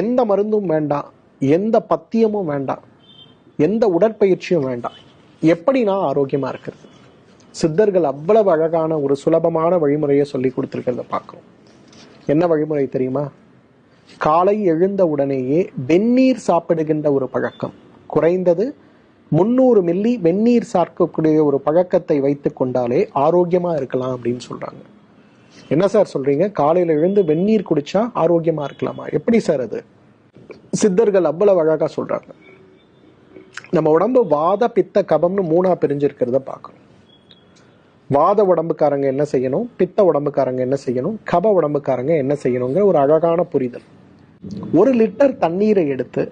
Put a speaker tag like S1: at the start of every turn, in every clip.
S1: எந்த மருந்தும் வேண்டாம், எந்த பத்தியமும் வேண்டாம், எந்த உடற்பயிற்சியும் வேண்டாம். எப்படி நான் ஆரோக்கியமா இருக்கிறது? சித்தர்கள் அவ்வளவு அழகான ஒரு சுலபமான வழிமுறையை சொல்லி கொடுத்திருக்கிறத பார்க்கிறோம். என்ன வழிமுறை தெரியுமா? காலை எழுந்த உடனேயே வெந்நீர் சாப்பிடுகின்ற ஒரு பழக்கம், குறைந்தது 300 மில்லி வெந்நீர் சாப்பிடக்கூடிய ஒரு பழக்கத்தை வைத்துக் கொண்டாலே ஆரோக்கியமா இருக்கலாம் அப்படின்னு சொல்றாங்க. என்ன சார் சொல்றீங்க? காலையில எழுந்து வெந்நீர் குடிச்சா ஆரோக்கியமா இருக்கலாமா? எப்படி சார் அது? சித்தர்கள் அவ்வளவு அழகா சொல்றாங்க. நம்ம உடம்பு வாத பித்த கபம்னு 3ஆ பிரிஞ்சிருக்கிறத பார்க்கணும். வாத உடம்புக்காரங்க என்ன செய்யணும், பித்த உடம்புக்காரங்க என்ன செய்யணும், கப உடம்புக்காரங்க என்ன செய்யணுங்கிற ஒரு அழகான புரிதல். 1 லிட்டர் தண்ணீரை எடுத்து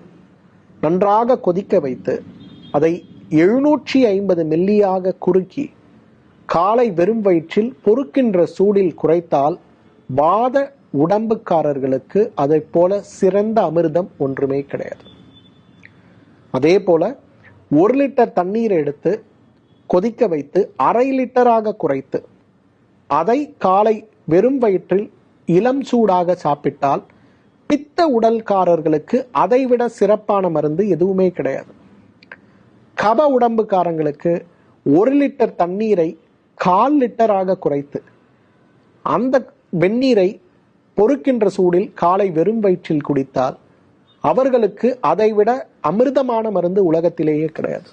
S1: நன்றாக கொதிக்க வைத்து அதை 750 மில்லியாக குறுக்கி காலை வெறும் வயிற்றில் பொறுக்கின்ற சூடில் குறைத்தால் வாத உடம்புக்காரர்களுக்கு அதை போல சிறந்த அமிர்தம் ஒன்றுமே கிடையாது. அதே போல 1 லிட்டர் தண்ணீரை எடுத்து கொதிக்க வைத்து 1/2 லிட்டராக குறைத்து அதை காலை வெறும் வயிற்றில் இளம் சூடாக சாப்பிட்டால் பித்த உடல்காரர்களுக்கு அதைவிட சிறப்பான மருந்து எதுவுமே கிடையாது. கப உடம்புக்காரங்களுக்கு 1 லிட்டர் தண்ணீரை 1/4 லிட்டராக குறைத்து அந்த வெந்நீரை பொறுக்கின்ற சூடில் காலை வெறும் வயிற்றில் குடித்தால் அவர்களுக்கு அதைவிட அமிர்தமான மருந்து உலகத்திலேயே கிடையாது.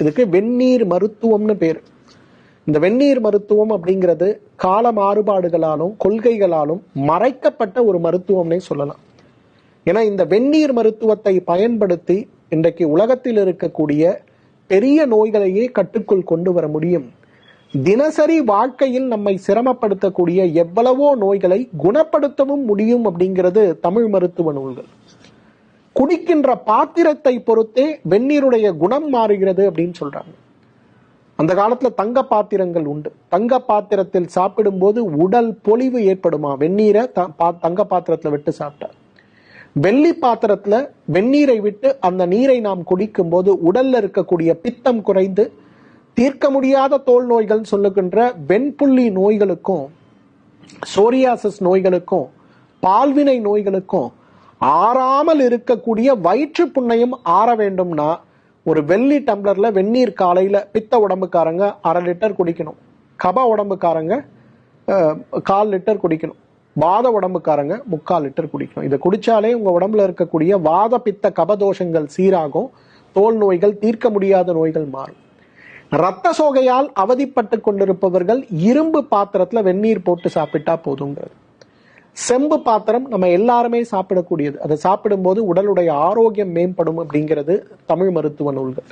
S1: இதுக்கு வெந்நீர் மருத்துவம்னு பேர். இந்த வெந்நீர் மருத்துவம் அப்படிங்கிறது கால மாறுபாடுகளாலும் கொள்கைகளாலும் மறைக்கப்பட்ட ஒரு மருத்துவம்னே சொல்லலாம். ஏன்னா இந்த வெந்நீர் மருத்துவத்தை பயன்படுத்தி இன்றைக்கு உலகத்தில் இருக்கக்கூடிய பெரிய நோய்களையே கட்டுக்குள் கொண்டு வர முடியும். தினசரி வாழ்க்கையில் நம்மை சிரமப்படுத்தக்கூடிய எவ்வளவோ நோய்களை குணப்படுத்தவும் முடியும் அப்படிங்கிறது தமிழ் மருத்துவ நூல்கள். குடிக்கின்ற பாத்திரத்தை பொறுத்தே வெந்நீருடைய குணம் மாறுகிறது அப்படின்னு சொல்றாங்க. அந்த காலத்துல தங்க பாத்திரங்கள் உண்டு. தங்க பாத்திரத்தில் சாப்பிடும் போது உடல் பொலிவு ஏற்படுமா? வெந்நீரை தங்க பாத்திரத்துல விட்டு சாப்பிட்டா. வெள்ளி பாத்திரத்துல வெந்நீரை விட்டு அந்த நீரை நாம் குடிக்கும் போது உடல்ல இருக்கக்கூடிய பித்தம் குறைந்து தீர்க்க முடியாத தோல் நோய்கள் சொல்லுகின்ற வெண்புள்ளி நோய்களுக்கும் சோரியாசிஸ் நோய்களுக்கும் பால்வினை நோய்களுக்கும் ஆறாமல் இருக்கக்கூடிய வயிற்று புண்ணையும் ஆற வேண்டும்னா ஒரு வெள்ளி டம்ளர்ல வெந்நீர் காலையில பித்த உடம்புக்காரங்க 1/2 லிட்டர் குடிக்கணும். கப உடம்புக்காரங்க 1/4 லிட்டர் குடிக்கணும். வாத உடம்புக்காரங்க 3/4 லிட்டர் குடிக்கணும். இதை குடிச்சாலே உங்க உடம்புல இருக்கக்கூடிய வாத பித்த கபதோஷங்கள் சீராகும், தோல் நோய்கள் தீர்க்க முடியாத நோய்கள் மாறும். ரத்த சோகையால் அவதிப்பட்டு கொண்டிருப்பவர்கள் இரும்பு பாத்திரத்துல வெந்நீர் போட்டு சாப்பிட்டா போதுங்கிறது. செம்பு பாத்திரம் நம்ம எல்லாருமே சாப்பிடக்கூடியது. அதை சாப்பிடும் போது உடலுடைய ஆரோக்கியம் மேம்படும் அப்படிங்கிறது தமிழ் மருத்துவ நூல்கள்.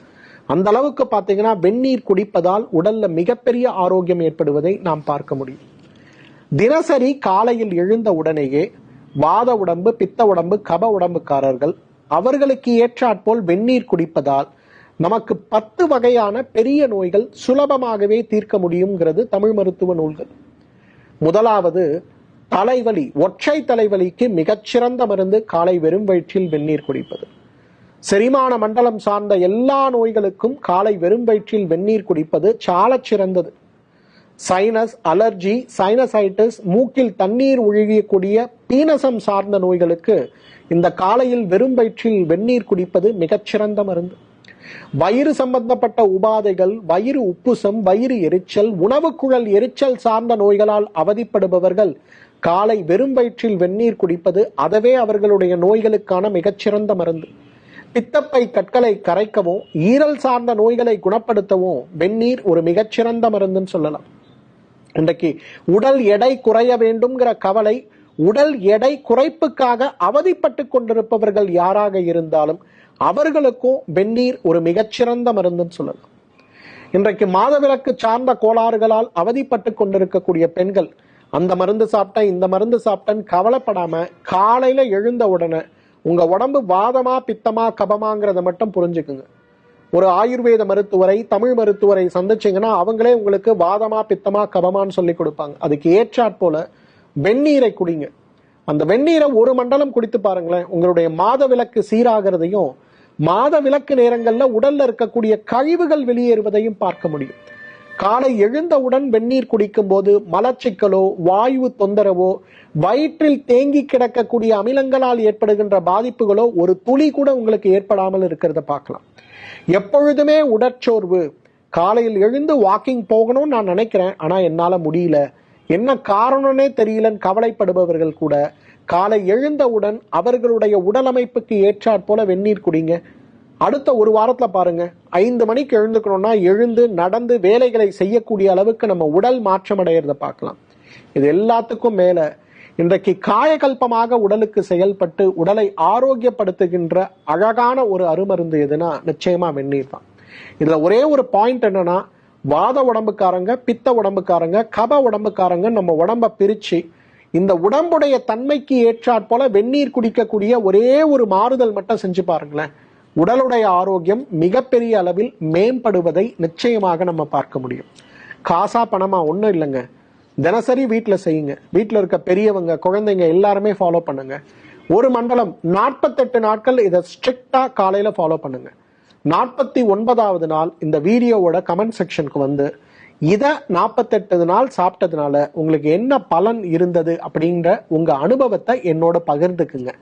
S1: அந்த அளவுக்கு பாத்தீங்கன்னா வெந்நீர் குடிப்பதால் உடல்ல மிகப்பெரிய ஆரோக்கியம் ஏற்படுவதை நாம் பார்க்க முடியும். தினசரி காலையில் எழுந்த உடனேயே வாத உடம்பு பித்த உடம்பு கப உடம்புக்காரர்கள் அவர்களுக்கு ஏற்றாற்போல் வெந்நீர் குடிப்பதால் நமக்கு 10 வகையான பெரிய நோய்கள் சுலபமாகவே தீர்க்க முடியுங்கிறது தமிழ் மருத்துவ நூல்கள். முதலாவது தலைவலி, ஒற்றை தலைவலிக்கு மிகச்சிறந்த மருந்து காலை வெறும் வயிற்றில் வெந்நீர் குடிப்பது. செரிமான மண்டலம் சார்ந்த எல்லா நோய்களுக்கும் காலை வெறும் வயிற்றில் வெந்நீர் குடிப்பது சாலச் சிறந்தது. சைனஸ், அலர்ஜி, சைனசைட்டிஸ், மூக்கில் தண்ணீர் ஒழுகக்கூடிய பீனசம் சார்ந்த நோய்களுக்கு இந்த காலையில் வெறும் வயிற்றில் வெந்நீர் குடிப்பது மிகச்சிறந்த மருந்து. வயிறு சம்பந்தப்பட்ட உபாதைகள், வயிறு உப்புசம், வயிறு எரிச்சல், உணவு குழல் எரிச்சல் சார்ந்த நோய்களால் அவதிப்படுபவர்கள் காலை வெறும் வயிற்றில் வெந்நீர் குடிப்பது அதவே அவர்களுடைய நோய்களுக்கான மிகச்சிறந்த மருந்து. பித்தப்பை கற்களை கரைக்கவும் ஈரல் சார்ந்த நோய்களை குணப்படுத்தவும் வெந்நீர் ஒரு மிகச்சிறந்த மருந்துன்னு சொல்லலாம். இன்றைக்கு உடல் எடை குறைய வேண்டும்ங்கிற கவலை, உடல் எடை குறைப்புக்காக அவதிப்பட்டு கொண்டிருப்பவர்கள் யாராக இருந்தாலும் அவர்களுக்கும் வெந்நீர் ஒரு மிகச்சிறந்த மருந்துன்னு சொல்லலாம். இன்றைக்கு மாதவிலக்கு சார்ந்த கோளாறுகளால் அவதிப்பட்டு கொண்டிருக்கக்கூடிய பெண்கள் அந்த மருந்து சாப்பிட்டா இந்த மருந்து சாப்பிட்டேன்னு கவலைப்படாம காலையில எழுந்த உடனே உங்க உடம்பு வாதமா பித்தமா கபமாங்கிறத மட்டும் புரிஞ்சுக்குங்க. ஒரு ஆயுர்வேத மருத்துவரை, தமிழ் மருத்துவரை சந்திச்சீங்கன்னா அவங்களே உங்களுக்கு வாதமா பித்தமா கபமான்னு சொல்லி கொடுப்பாங்க. அதுக்கு ஏற்றாற்போல வெந்நீரை குடிங்க. அந்த வெந்நீரை 1 மண்டலம் குடித்து பாருங்களேன். உங்களுடைய மாதவிலக்கு சீராகிறதையும் மாதவிலக்கு நேரங்கள்ல உடல்ல இருக்கக்கூடிய கழிவுகள் வெளியேறுவதையும் பார்க்க முடியும். காலை எழுந்தவுடன் வெந்நீர் குடிக்கும் போது மலச்சிக்கலோ வாயு தொந்தரவோ வயிற்றில் தேங்கி கிடக்கக்கூடிய அமிலங்களால் ஏற்படுகின்ற பாதிப்புகளோ ஒரு துளி கூட உங்களுக்கு ஏற்படாமல் இருக்கிறத பார்க்கலாம். எப்பொழுதுமே உடற்சோர்வு, காலையில் எழுந்து வாக்கிங் போகணும்னு நான் நினைக்கிறேன் ஆனா என்னால முடியல, என்ன காரணம்னே தெரியலன்னு கவலைப்படுபவர்கள் கூட காலை எழுந்தவுடன் அவர்களுடைய உடல் அமைப்புக்கு ஏற்றாற் போல வெந்நீர் குடிங்க. அடுத்த ஒரு வாரத்துல பாருங்க, 5 மணிக்கு எழுந்துக்கணும்னா எழுந்து நடந்து வேலைகளை செய்யக்கூடிய அளவுக்கு நம்ம உடல் மாற்றம் அடைகிறத பார்க்கலாம். இது எல்லாத்துக்கும் மேல இன்றைக்கு காயகல்பமாக உடலுக்கு செயல்பட்டு உடலை ஆரோக்கியப்படுத்துகின்ற அழகான ஒரு அருமருந்து எதுனா நிச்சயமா வெந்நீர் தான். இதுல ஒரே ஒரு பாயிண்ட் என்னன்னா, வாத உடம்புக்காரங்க, பித்த உடம்புக்காரங்க, கப உடம்புக்காரங்க நம்ம உடம்ப பிரிச்சு இந்த உடம்புடைய தன்மைக்கு ஏற்றாற் போல வெந்நீர் குடிக்கக்கூடிய ஒரே ஒரு மாறுதல் மட்டும் செஞ்சு பாருங்களேன், உடலுடைய ஆரோக்கியம் மிகப்பெரிய அளவில் மேம்படுவதை நிச்சயமாக நம்ம பார்க்க முடியும். காசா பணமா ஒன்றும் இல்லைங்க, தினசரி வீட்டில் செய்யுங்க. வீட்டில் இருக்க பெரியவங்க, குழந்தைங்க எல்லாருமே ஃபாலோ பண்ணுங்க. ஒரு மண்டலம் 48 நாட்கள் இதை ஸ்ட்ரிக்டா காலையில ஃபாலோ பண்ணுங்க. 49வது நாள் இந்த வீடியோவோட கமெண்ட் செக்ஷனுக்கு வந்து இதை 48 நாள் சாப்பிட்டதுனால உங்களுக்கு என்ன பலன் இருந்தது அப்படின்ற உங்க அனுபவத்தை என்னோட பகிர்ந்துக்குங்க.